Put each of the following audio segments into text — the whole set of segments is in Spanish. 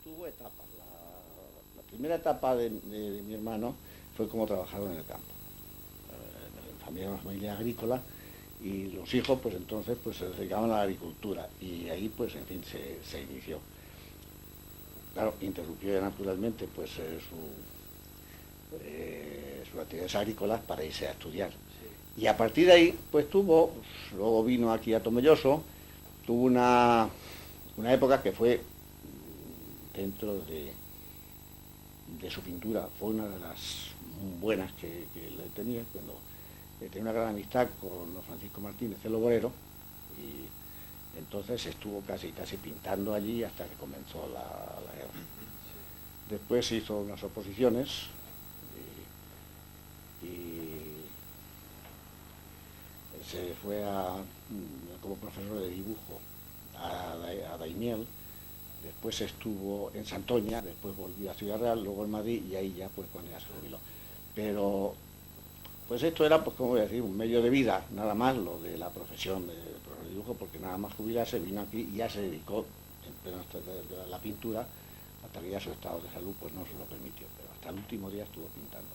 Tuvo etapas. La primera etapa de mi hermano fue como trabajador en el campo. Una familia agrícola, y los hijos pues entonces pues se dedicaban a la agricultura, y ahí pues en fin se inició. Claro, interrumpió naturalmente pues sus actividades agrícolas para irse a estudiar. Y a partir de ahí pues luego vino aquí a Tomelloso, tuvo una época que fue dentro de su pintura, fue una de las buenas que le tenía, cuando tenía una gran amistad con don Francisco Martínez, el obrero, y entonces estuvo casi pintando allí hasta que comenzó la guerra. Después hizo unas oposiciones y se fue como profesor de dibujo a Daimiel. Después estuvo en Santoña, después volvió a Ciudad Real, luego en Madrid, y ahí ya pues cuando ya se jubiló. Pero pues esto era, pues como voy a decir, un medio de vida, nada más, lo de la profesión de profesor de dibujo, porque nada más jubilarse vino aquí y ya se dedicó en pleno de la pintura, hasta que ya su estado de salud pues no se lo permitió, pero hasta el último día estuvo pintando.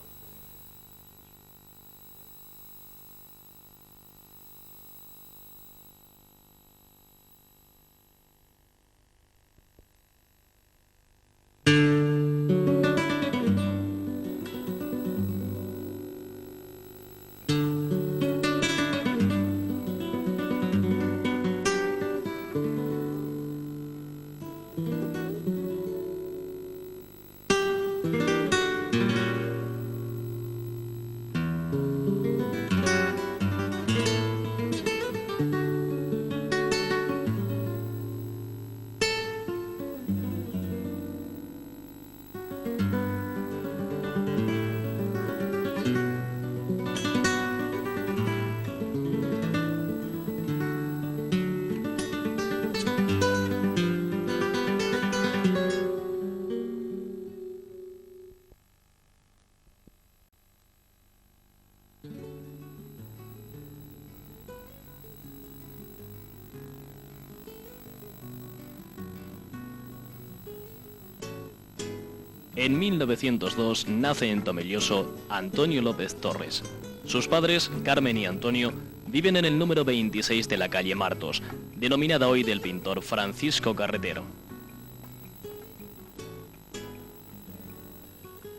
En 1902 nace en Tomelloso Antonio López Torres. Sus padres, Carmen y Antonio, viven en el número 26 de la calle Martos, denominada hoy del pintor Francisco Carretero.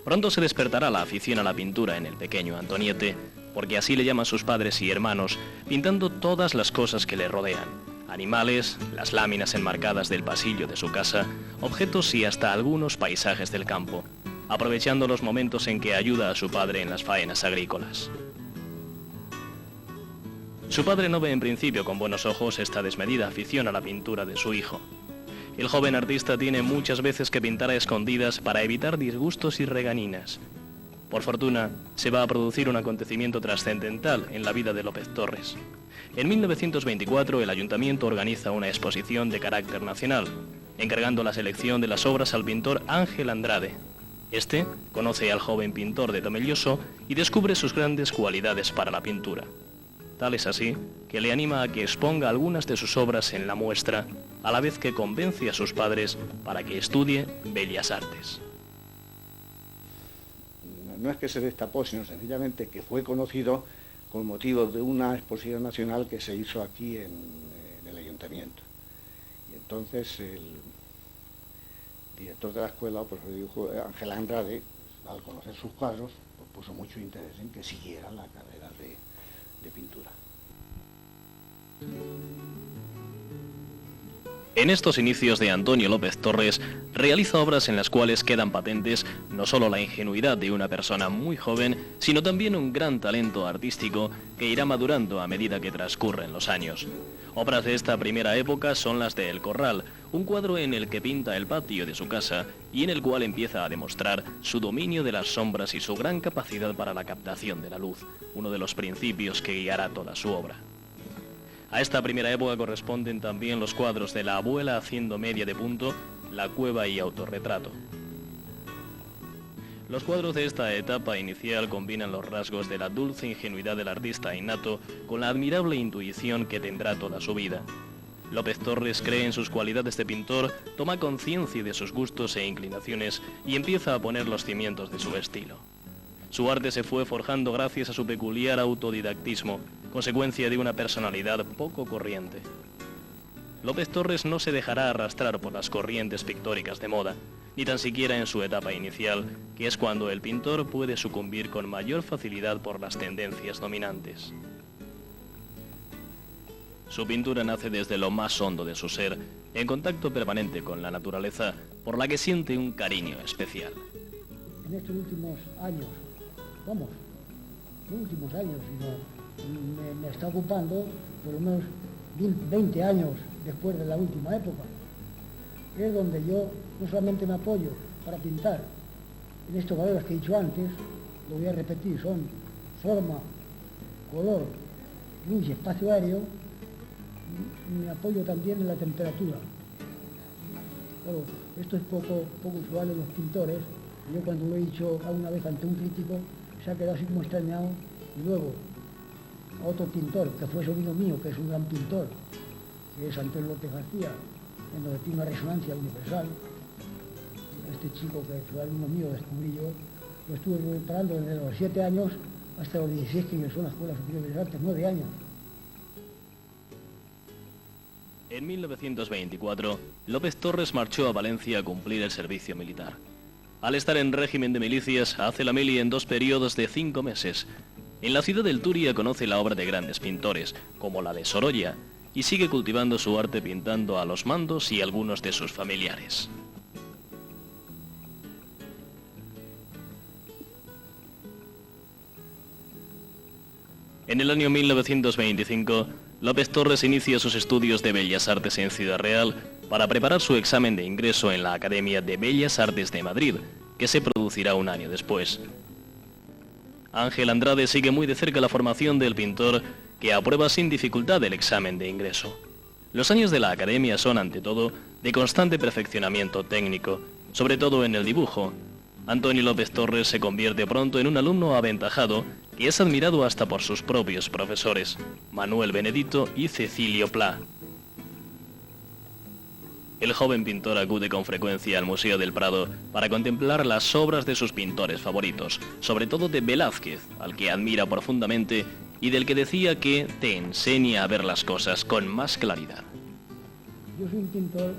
Pronto se despertará la afición a la pintura en el pequeño Antoniete, porque así le llaman sus padres y hermanos, pintando todas las cosas que le rodean. Animales, las láminas enmarcadas del pasillo de su casa, objetos y hasta algunos paisajes del campo, aprovechando los momentos en que ayuda a su padre en las faenas agrícolas. Su padre no ve en principio con buenos ojos esta desmedida afición a la pintura de su hijo. El joven artista tiene muchas veces que pintar a escondidas para evitar disgustos y reganinas. Por fortuna, se va a producir un acontecimiento trascendental en la vida de López Torres. En 1924 el ayuntamiento organiza una exposición de carácter nacional, encargando la selección de las obras al pintor Ángel Andrade. Este conoce al joven pintor de Tomelloso y descubre sus grandes cualidades para la pintura. Tal es así que le anima a que exponga algunas de sus obras en la muestra, a la vez que convence a sus padres para que estudie Bellas Artes. No es que se destapó, sino sencillamente que fue conocido con motivo de una exposición nacional que se hizo aquí en el ayuntamiento. Y entonces el director de la escuela, el profesor de dibujo Ángel Andrade, al conocer sus cuadros, pues puso mucho interés en que siguiera la carrera de pintura. En estos inicios de Antonio López Torres, realiza obras en las cuales quedan patentes no solo la ingenuidad de una persona muy joven, sino también un gran talento artístico que irá madurando a medida que transcurren los años. Obras de esta primera época son las de El Corral, un cuadro en el que pinta el patio de su casa y en el cual empieza a demostrar su dominio de las sombras y su gran capacidad para la captación de la luz, uno de los principios que guiará toda su obra. A esta primera época corresponden también los cuadros de La abuela haciendo media de punto, La cueva y Autorretrato. Los cuadros de esta etapa inicial combinan los rasgos de la dulce ingenuidad del artista innato con la admirable intuición que tendrá toda su vida. López Torres cree en sus cualidades de pintor, toma conciencia de sus gustos e inclinaciones y empieza a poner los cimientos de su estilo. Su arte se fue forjando gracias a su peculiar autodidactismo, consecuencia de una personalidad poco corriente. López Torres no se dejará arrastrar por las corrientes pictóricas de moda, ni tan siquiera en su etapa inicial, que es cuando el pintor puede sucumbir con mayor facilidad por las tendencias dominantes. Su pintura nace desde lo más hondo de su ser, en contacto permanente con la naturaleza, por la que siente un cariño especial. En estos últimos años, me está ocupando por lo menos 20 años después de la última época. Es donde yo no solamente me apoyo para pintar en estos valores que he dicho antes, lo voy a repetir, son forma, color, luz y espacio aéreo. Me apoyo también en la temperatura. Claro, esto es poco usual en los pintores. Yo cuando lo he dicho alguna vez ante un crítico, se ha quedado así como extrañado. Y luego, a otro pintor, que fue sobrino mío, que es un gran pintor, que es Antonio López García, en donde tiene una resonancia universal. Este chico que fue alumno mío, descubrí yo, lo estuve preparando desde los 7 años hasta los 16 que ingresó en la Escuela Superior de Bellas Artes, 9 años. En 1924, López Torres marchó a Valencia a cumplir el servicio militar. Al estar en régimen de milicias, hace la mili en 2 periodos de 5 meses. En la ciudad del Turia conoce la obra de grandes pintores, como la de Sorolla, y sigue cultivando su arte pintando a los mandos y algunos de sus familiares. En el año 1925, López Torres inicia sus estudios de Bellas Artes en Ciudad Real para preparar su examen de ingreso en la Academia de Bellas Artes de Madrid, que se producirá un año después. Ángel Andrade sigue muy de cerca la formación del pintor, que aprueba sin dificultad el examen de ingreso. Los años de la Academia son, ante todo, de constante perfeccionamiento técnico, sobre todo en el dibujo. Antonio López Torres se convierte pronto en un alumno aventajado que es admirado hasta por sus propios profesores, Manuel Benedito y Cecilio Pla. El joven pintor acude con frecuencia al Museo del Prado para contemplar las obras de sus pintores favoritos, sobre todo de Velázquez, al que admira profundamente y del que decía que te enseña a ver las cosas con más claridad. Yo soy un pintor,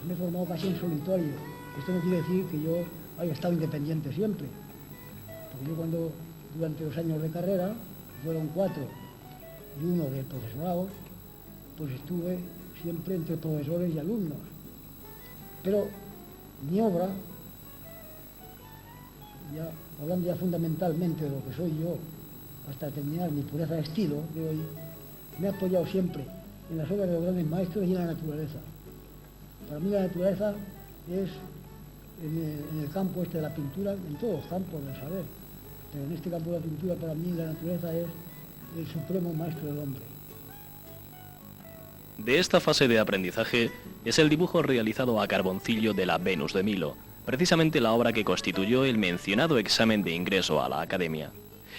me he formado casi en solitario. Esto no quiere decir que yo haya estado independiente siempre. Porque yo cuando, durante los años de carrera, fueron 4 y 1 de profesorado, pues estuve siempre entre profesores y alumnos. Pero mi obra, ya hablando ya fundamentalmente de lo que soy yo, hasta terminar mi pureza de estilo de hoy, me he apoyado siempre en las obras de los grandes maestros y en la naturaleza. Para mí la naturaleza es, en el campo este de la pintura, en todos los campos del saber, pero en este campo de la pintura para mí la naturaleza es el supremo maestro del hombre. De esta fase de aprendizaje es el dibujo realizado a carboncillo de la Venus de Milo, precisamente la obra que constituyó el mencionado examen de ingreso a la Academia.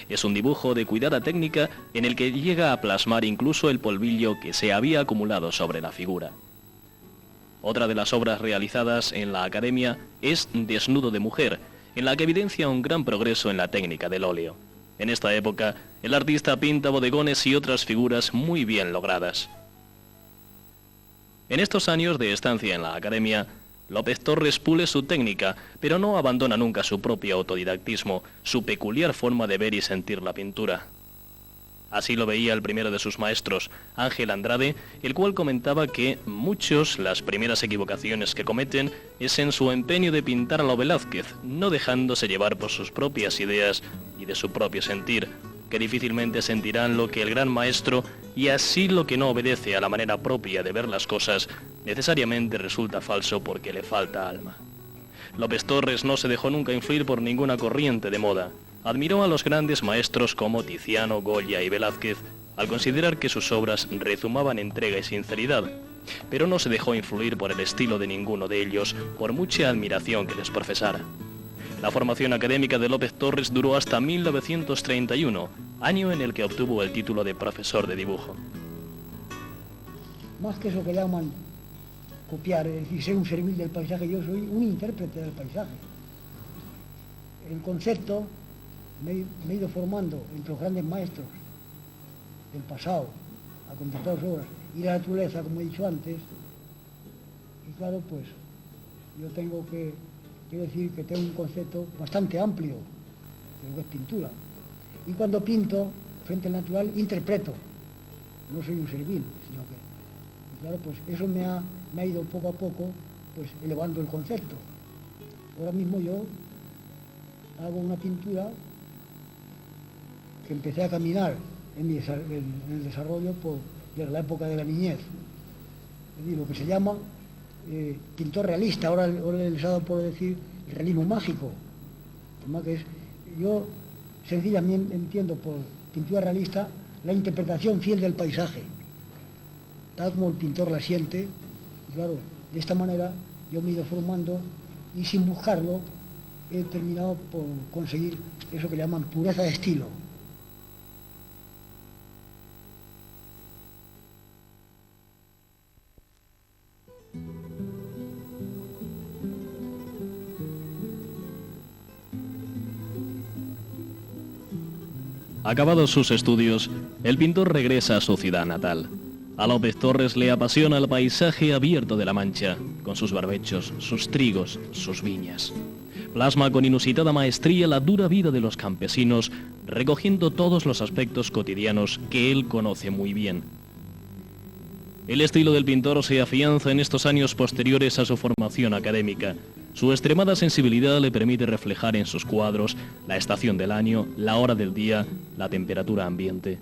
Es un dibujo de cuidada técnica en el que llega a plasmar incluso el polvillo que se había acumulado sobre la figura. Otra de las obras realizadas en la Academia es Desnudo de mujer, en la que evidencia un gran progreso en la técnica del óleo. En esta época, el artista pinta bodegones y otras figuras muy bien logradas. En estos años de estancia en la Academia, López Torres pule su técnica, pero no abandona nunca su propio autodidactismo, su peculiar forma de ver y sentir la pintura. Así lo veía el primero de sus maestros, Ángel Andrade, el cual comentaba que muchos las primeras equivocaciones que cometen es en su empeño de pintar a lo Velázquez, no dejándose llevar por sus propias ideas y de su propio sentir, que difícilmente sentirán lo que el gran maestro, y así lo que no obedece a la manera propia de ver las cosas, necesariamente resulta falso porque le falta alma. López Torres no se dejó nunca influir por ninguna corriente de moda. Admiró a los grandes maestros como Tiziano, Goya y Velázquez, al considerar que sus obras rezumaban entrega y sinceridad, pero no se dejó influir por el estilo de ninguno de ellos, por mucha admiración que les profesara. La formación académica de López Torres duró hasta 1931, año en el que obtuvo el título de profesor de dibujo. más que eso que llaman copiar, es decir, ser un servil del paisaje, yo soy un intérprete del paisaje. El concepto me he ido formando entre los grandes maestros del pasado, a contemplar sus obras, y la naturaleza, como he dicho antes, y claro, pues yo tengo que decir que tengo un concepto bastante amplio de lo que es pintura. Y cuando pinto, frente al natural, interpreto, no soy un servil, sino que, y claro, pues eso me ha ido poco a poco, pues elevando el concepto. Ahora mismo yo hago una pintura que empecé a caminar en el desarrollo desde la época de la niñez. Es decir, lo que se llama pintor realista, ahora les ha dado por decir el realismo mágico. Además que yo sencillamente entiendo por pintura realista la interpretación fiel del paisaje, tal como el pintor la siente. Y claro, de esta manera yo me he ido formando y sin buscarlo he terminado por conseguir eso que llaman pureza de estilo. Acabados sus estudios, el pintor regresa a su ciudad natal. A López Torres le apasiona el paisaje abierto de La Mancha, con sus barbechos, sus trigos, sus viñas. Plasma con inusitada maestría la dura vida de los campesinos, recogiendo todos los aspectos cotidianos que él conoce muy bien. El estilo del pintor se afianza en estos años posteriores a su formación académica. Su extremada sensibilidad le permite reflejar en sus cuadros la estación del año, la hora del día, la temperatura ambiente.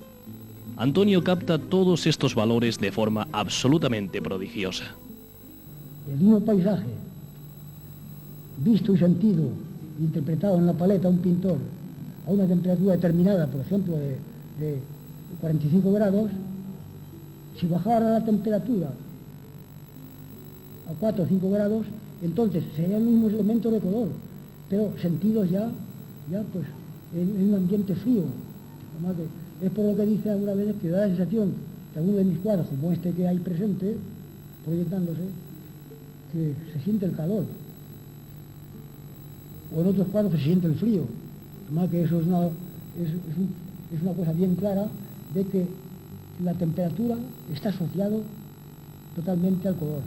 Antonio capta todos estos valores de forma absolutamente prodigiosa. El mismo paisaje, visto y sentido, interpretado en la paleta a un pintor a una temperatura determinada, por ejemplo, de 45 grados, si bajara la temperatura a 4 o 5 grados, entonces sería el mismo elemento de color, pero sentidos ya pues, en un ambiente frío. Además que es por lo que dice algunas veces que da la sensación que alguno de mis cuadros, como este que hay presente, proyectándose, que se siente el calor. O en otros cuadros que se siente el frío. Además que eso es una cosa bien clara de que la temperatura está asociado totalmente al color.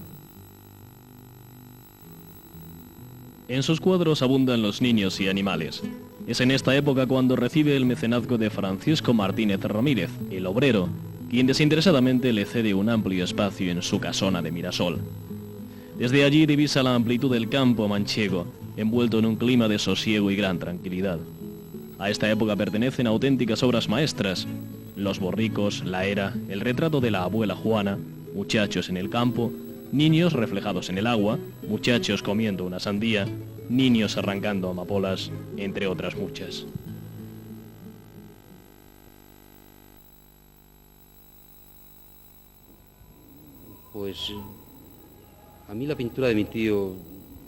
En sus cuadros abundan los niños y animales. Es en esta época cuando recibe el mecenazgo de Francisco Martínez Ramírez, el obrero, quien desinteresadamente le cede un amplio espacio en su casona de Mirasol. Desde allí divisa la amplitud del campo manchego, envuelto en un clima de sosiego y gran tranquilidad. A esta época pertenecen auténticas obras maestras: Los borricos, La era, el retrato de la abuela Juana, Muchachos en el campo, Niños reflejados en el agua, Muchachos comiendo una sandía, Niños arrancando amapolas, entre otras muchas. Pues a mí la pintura de mi tío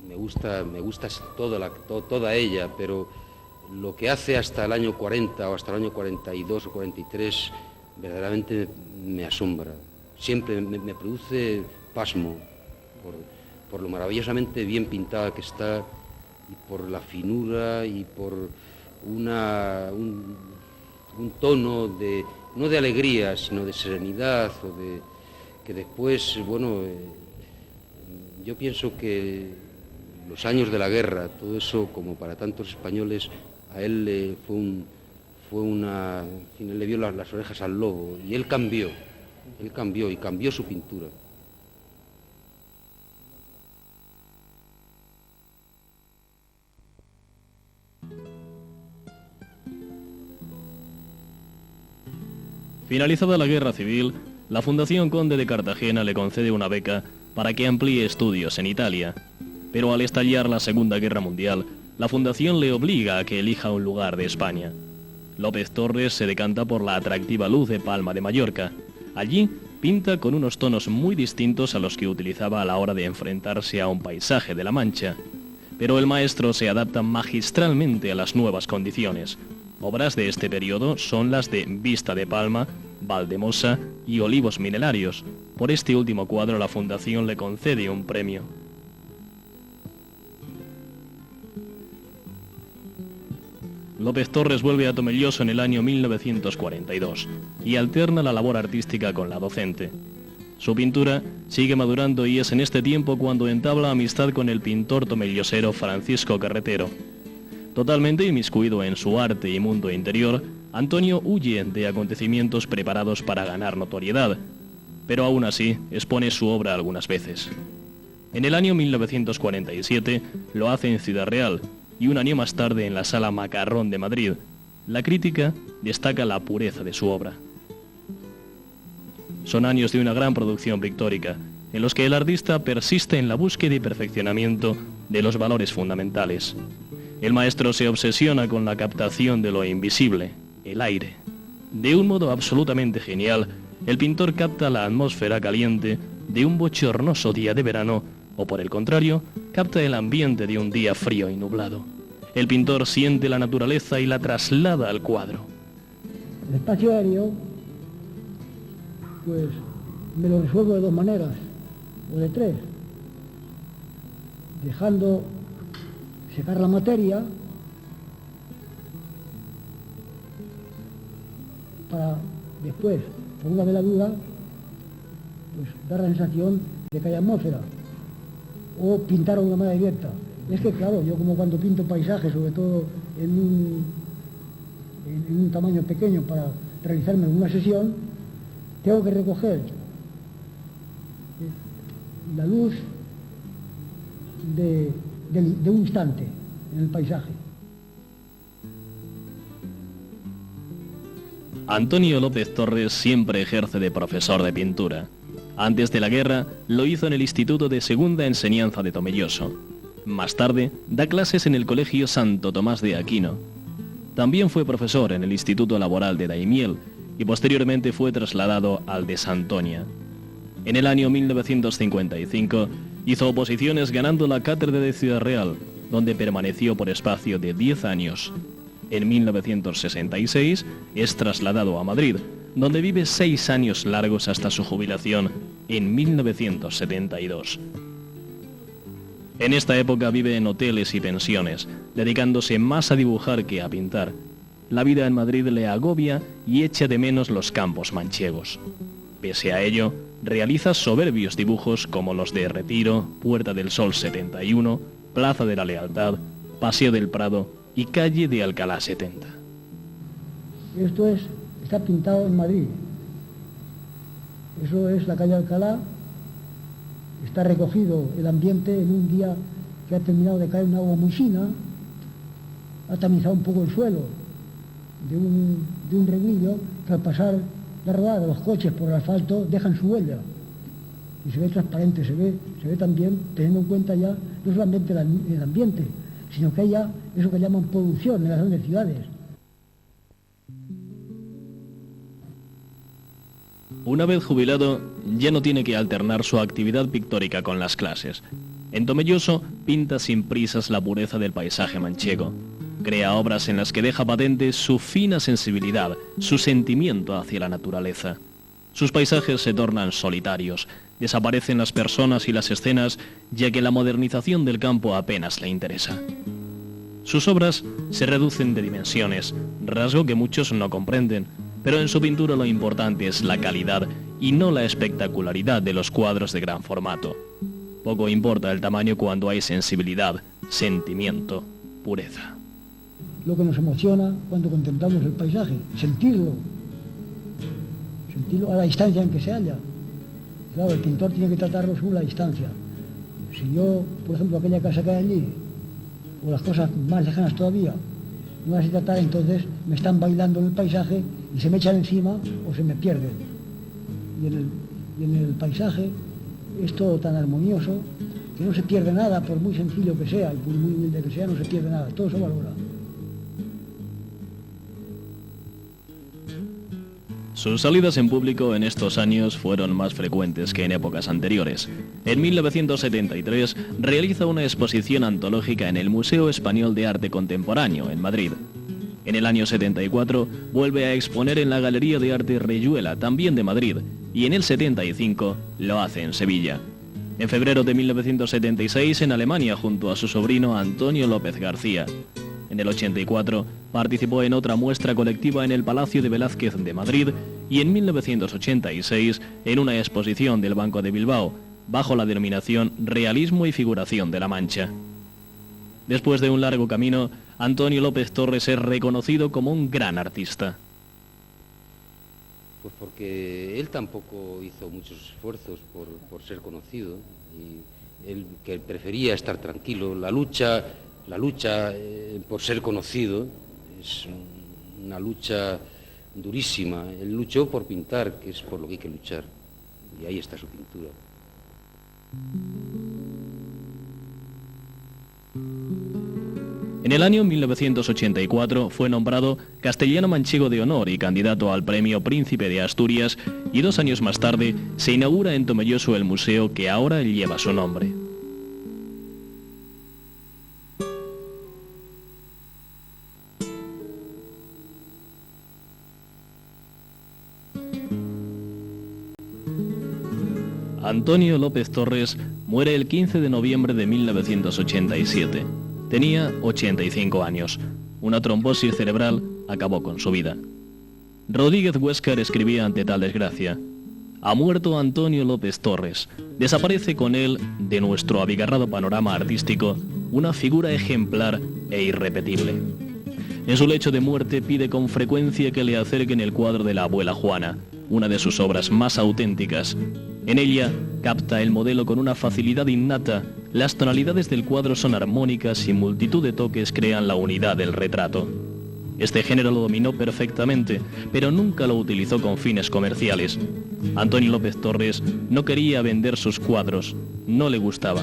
me gusta toda ella, pero lo que hace hasta el año 40 o hasta el año 42 o 43 verdaderamente me asombra. Siempre me produce pasmo por lo maravillosamente bien pintada que está, y por la finura y por un tono no de alegría, sino de serenidad, o de que después, bueno, yo pienso que los años de la guerra, todo eso, como para tantos españoles, a él le él le vio las orejas al lobo, y él cambió y cambió su pintura. Finalizada la Guerra Civil, la Fundación Conde de Cartagena le concede una beca para que amplíe estudios en Italia. Pero al estallar la Segunda Guerra Mundial, la Fundación le obliga a que elija un lugar de España. López Torres se decanta por la atractiva luz de Palma de Mallorca. Allí pinta con unos tonos muy distintos a los que utilizaba a la hora de enfrentarse a un paisaje de La Mancha. Pero el maestro se adapta magistralmente a las nuevas condiciones. Obras de este periodo son las de Vista de Palma, Valdemosa y Olivos Milenarios, Por este último cuadro la Fundación le concede un premio. López Torres vuelve a Tomelloso en el año 1942 y alterna la labor artística con la docente. Su pintura sigue madurando y es en este tiempo cuando entabla amistad con el pintor tomellosero Francisco Carretero. Totalmente inmiscuido en su arte y mundo interior, Antonio huye de acontecimientos preparados para ganar notoriedad, pero aún así expone su obra algunas veces. En el año 1947 lo hace en Ciudad Real y un año más tarde en la Sala Macarrón de Madrid. La crítica destaca la pureza de su obra. Son años de una gran producción pictórica, en los que el artista persiste en la búsqueda y perfeccionamiento de los valores fundamentales. El maestro se obsesiona con la captación de lo invisible, el aire. De un modo absolutamente genial, el pintor capta la atmósfera caliente de un bochornoso día de verano, o por el contrario, capta el ambiente de un día frío y nublado. El pintor siente la naturaleza y la traslada al cuadro. El espacio aéreo, pues me lo resuelvo de dos maneras, o de tres. Dejando secar la materia para después, por una veladura, pues dar la sensación de que hay atmósfera, o pintar de una manera directa. Es que claro, yo como cuando pinto paisajes, sobre todo en un tamaño pequeño para realizarme en una sesión, tengo que recoger la luz de un instante en el paisaje. Antonio López Torres siempre ejerce de profesor de pintura. Antes de la guerra lo hizo en el Instituto de Segunda Enseñanza de Tomelloso. Más tarde da clases en el Colegio Santo Tomás de Aquino. También fue profesor en el Instituto Laboral de Daimiel y posteriormente fue trasladado al de Santoña. En el año 1955 hizo oposiciones ganando la cátedra de Ciudad Real, donde permaneció por espacio de 10 años. En 1966 es trasladado a Madrid, donde vive 6 años largos hasta su jubilación en 1972. En esta época vive en hoteles y pensiones, dedicándose más a dibujar que a pintar. La vida en Madrid le agobia y echa de menos los campos manchegos. Pese a ello, realiza soberbios dibujos como los de Retiro, Puerta del Sol 71, Plaza de la Lealtad, Paseo del Prado y Calle de Alcalá 70. Esto está pintado en Madrid. Eso es la calle Alcalá. Está recogido el ambiente en un día que ha terminado de caer una agua muy fina, ha tamizado un poco el suelo de un reguillo que al pasar la rodada de los coches por el asfalto dejan su huella y se ve transparente, se ve también teniendo en cuenta ya no solamente el ambiente, sino que hay ya eso que llaman producción en las grandes ciudades. Una vez jubilado, ya no tiene que alternar su actividad pictórica con las clases. En Tomelloso pinta sin prisas la pureza del paisaje manchego. Crea obras en las que deja patente su fina sensibilidad, su sentimiento hacia la naturaleza. Sus paisajes se tornan solitarios, desaparecen las personas y las escenas, ya que la modernización del campo apenas le interesa. Sus obras se reducen de dimensiones, rasgo que muchos no comprenden, pero en su pintura lo importante es la calidad y no la espectacularidad de los cuadros de gran formato. Poco importa el tamaño cuando hay sensibilidad, sentimiento, pureza. Lo que nos emociona cuando contemplamos el paisaje, sentirlo a la distancia en que se halla. Claro, el pintor tiene que tratarlo según la distancia. Si yo, por ejemplo, aquella casa que hay allí, o las cosas más lejanas todavía, no las sé tratar, entonces me están bailando en el paisaje y se me echan encima o se me pierden. Y en el paisaje es todo tan armonioso que no se pierde nada, por muy sencillo que sea y por muy humilde que sea, no se pierde nada, todo se valora. Sus salidas en público en estos años fueron más frecuentes que en épocas anteriores. En 1973 realiza una exposición antológica en el Museo Español de Arte Contemporáneo, en Madrid. En el año 74 vuelve a exponer en la Galería de Arte Reyuela, también de Madrid, y en el 75 lo hace en Sevilla. En febrero de 1976 en Alemania junto a su sobrino Antonio López García. En el 84 participó en otra muestra colectiva en el Palacio de Velázquez de Madrid y en 1986 en una exposición del Banco de Bilbao, bajo la denominación Realismo y Figuración de la Mancha. Después de un largo camino, Antonio López Torres es reconocido como un gran artista. Pues porque él tampoco hizo muchos esfuerzos por ser conocido, y él que prefería estar tranquilo. La lucha por ser conocido es una lucha durísima. Él luchó por pintar, que es por lo que hay que luchar, y ahí está su pintura. En el año 1984 fue nombrado Castellano Manchego de Honor y candidato al Premio Príncipe de Asturias, y 2 años más tarde se inaugura en Tomelloso el museo que ahora lleva su nombre. Antonio López Torres muere el 15 de noviembre de 1987. Tenía 85 años. Una trombosis cerebral acabó con su vida. Rodríguez Huéscar escribía ante tal desgracia: ha muerto Antonio López Torres. Desaparece con él, de nuestro abigarrado panorama artístico, una figura ejemplar e irrepetible. En su lecho de muerte pide con frecuencia que le acerquen el cuadro de la abuela Juana, una de sus obras más auténticas. En ella capta el modelo con una facilidad innata. Las tonalidades del cuadro son armónicas y multitud de toques crean la unidad del retrato. Este género lo dominó perfectamente, pero nunca lo utilizó con fines comerciales. Antonio López Torres no quería vender sus cuadros, no le gustaba.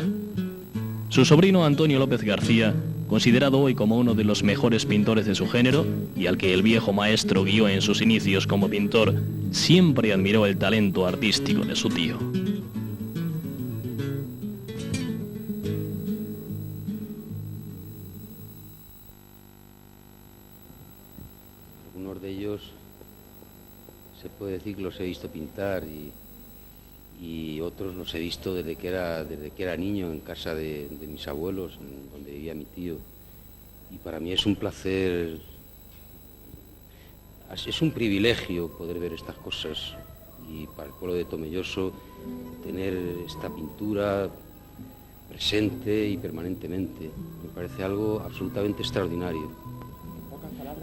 Su sobrino Antonio López García, considerado hoy como uno de los mejores pintores de su género, y al que el viejo maestro guió en sus inicios como pintor, siempre admiró el talento artístico de su tío. Algunos de ellos se puede decir que los he visto pintar, y otros los he visto desde que era niño en casa de mis abuelos, donde vivía mi tío. Y para mí es un placer, es un privilegio poder ver estas cosas, y para el pueblo de Tomelloso tener esta pintura presente y permanentemente. Me parece algo absolutamente extraordinario.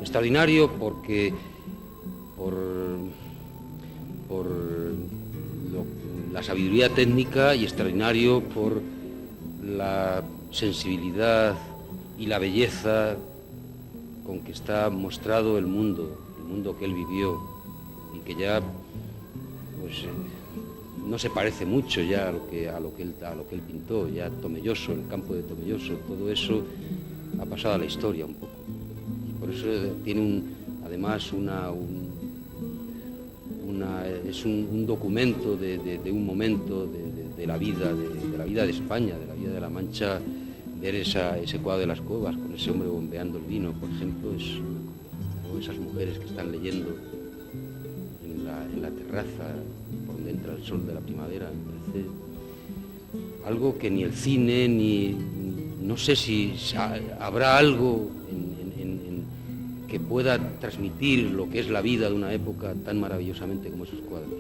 Extraordinario porque por la sabiduría técnica, y extraordinario por la sensibilidad y la belleza con que está mostrado el mundo que él vivió, y que ya pues no se parece mucho ya a lo que él pintó. Ya Tomelloso, el campo de Tomelloso, todo eso ha pasado a la historia un poco, y por eso tiene además es un documento de un momento de la vida de España, de la vida de La Mancha. Ver ese cuadro de las cuevas con ese hombre bombeando el vino, por ejemplo, o esas mujeres que están leyendo en la terraza por donde entra el sol de la primavera, me parece algo que ni el cine, ni no sé si habrá algo que pueda transmitir lo que es la vida de una época tan maravillosamente como esos cuadros.